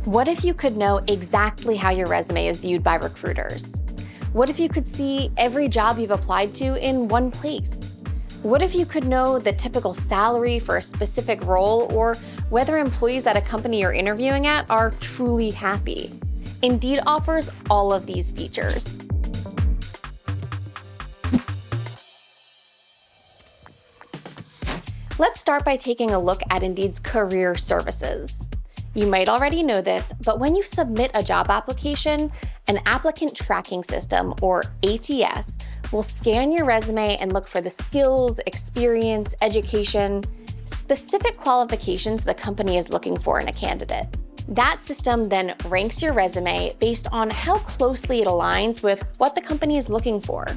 What if you could know exactly how your resume is viewed by recruiters? What if you could see every job you've applied to in one place? What if you could know the typical salary for a specific role or whether employees at a company you're interviewing at are truly happy? Indeed offers all of these features. Let's start by taking a look at Indeed's career services. You might already know this, but when you submit a job application, an applicant tracking system, or ATS, will scan your resume and look for the skills, experience, education, specific qualifications the company is looking for in a candidate. That system then ranks your resume based on how closely it aligns with what the company is looking for.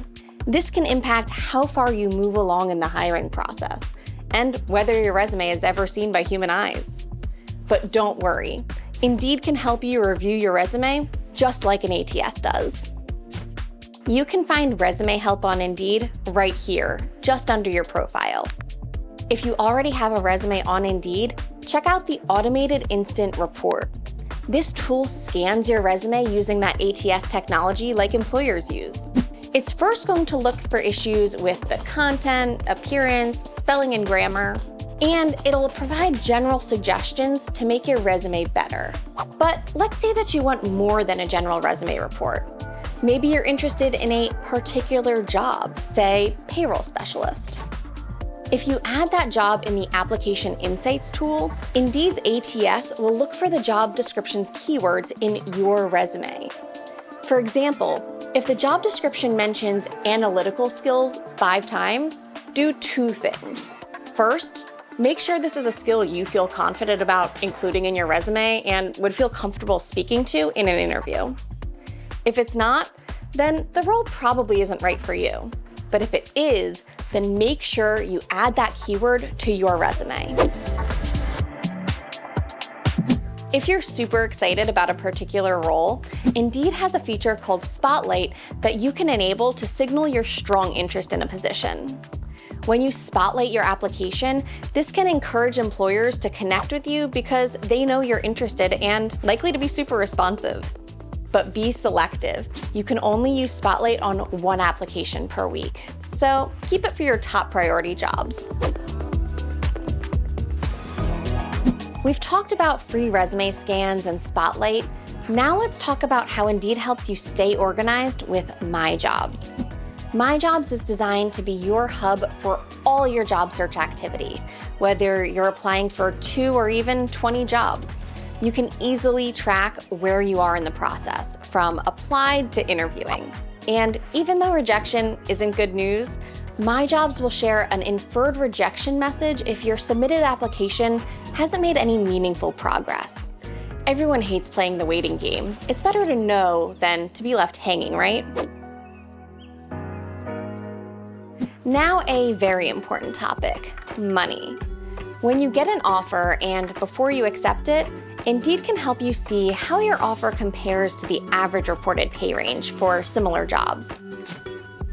This can impact how far you move along in the hiring process and whether your resume is ever seen by human eyes. But don't worry, Indeed can help you review your resume just like an ATS does. You can find resume help on Indeed right here, just under your profile. If you already have a resume on Indeed, check out the Automated Instant Report. This tool scans your resume using that ATS technology like employers use. It's first going to look for issues with the content, appearance, spelling and grammar, and it'll provide general suggestions to make your resume better. But let's say that you want more than a general resume report. Maybe you're interested in a particular job, say payroll specialist. If you add that job in the Application Insights tool, Indeed's ATS will look for the job description's keywords in your resume. For example, if the job description mentions analytical skills 5 times, do 2 things. First, make sure this is a skill you feel confident about including in your resume and would feel comfortable speaking to in an interview. If it's not, then the role probably isn't right for you. But if it is, then make sure you add that keyword to your resume. If you're super excited about a particular role, Indeed has a feature called Spotlight that you can enable to signal your strong interest in a position. When you spotlight your application, this can encourage employers to connect with you because they know you're interested and likely to be super responsive. But be selective. You can only use Spotlight on 1 application per week. So keep it for your top priority jobs. We've talked about free resume scans and Spotlight. Now let's talk about how Indeed helps you stay organized with My Jobs. My Jobs is designed to be your hub for all your job search activity, whether you're applying for 2 or even 20 jobs. You can easily track where you are in the process, from applied to interviewing. And even though rejection isn't good news, My Jobs will share an inferred rejection message if your submitted application hasn't made any meaningful progress. Everyone hates playing the waiting game. It's better to know than to be left hanging, right? Now a very important topic, money. When you get an offer and before you accept it, Indeed can help you see how your offer compares to the average reported pay range for similar jobs.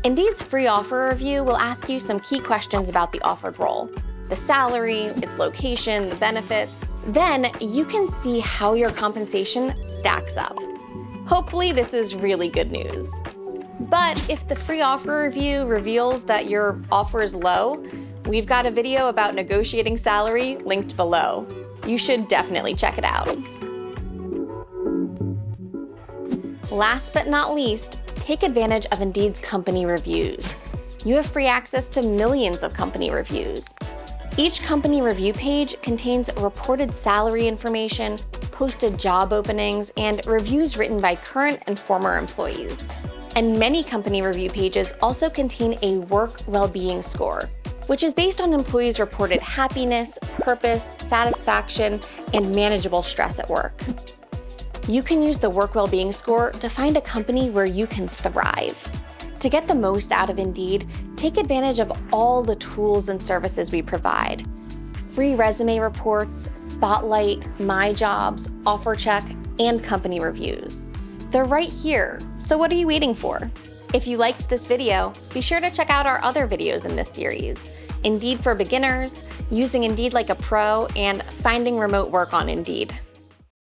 Indeed's free offer review will ask you some key questions about the offered role: the salary, its location, the benefits. Then you can see how your compensation stacks up. Hopefully this is really good news. But if the free offer review reveals that your offer is low, we've got a video about negotiating salary linked below. You should definitely check it out. Last but not least, take advantage of Indeed's company reviews. You have free access to millions of company reviews. Each company review page contains reported salary information, posted job openings, and reviews written by current and former employees. And many company review pages also contain a work well-being score, which is based on employees' reported happiness, purpose, satisfaction, and manageable stress at work. You can use the work well-being score to find a company where you can thrive. To get the most out of Indeed, take advantage of all the tools and services we provide. Free resume reports, Spotlight, My Jobs, Offer Check, and company reviews. They're right here, so what are you waiting for? If you liked this video, be sure to check out our other videos in this series: Indeed for Beginners, Using Indeed Like a Pro, and Finding Remote Work on Indeed.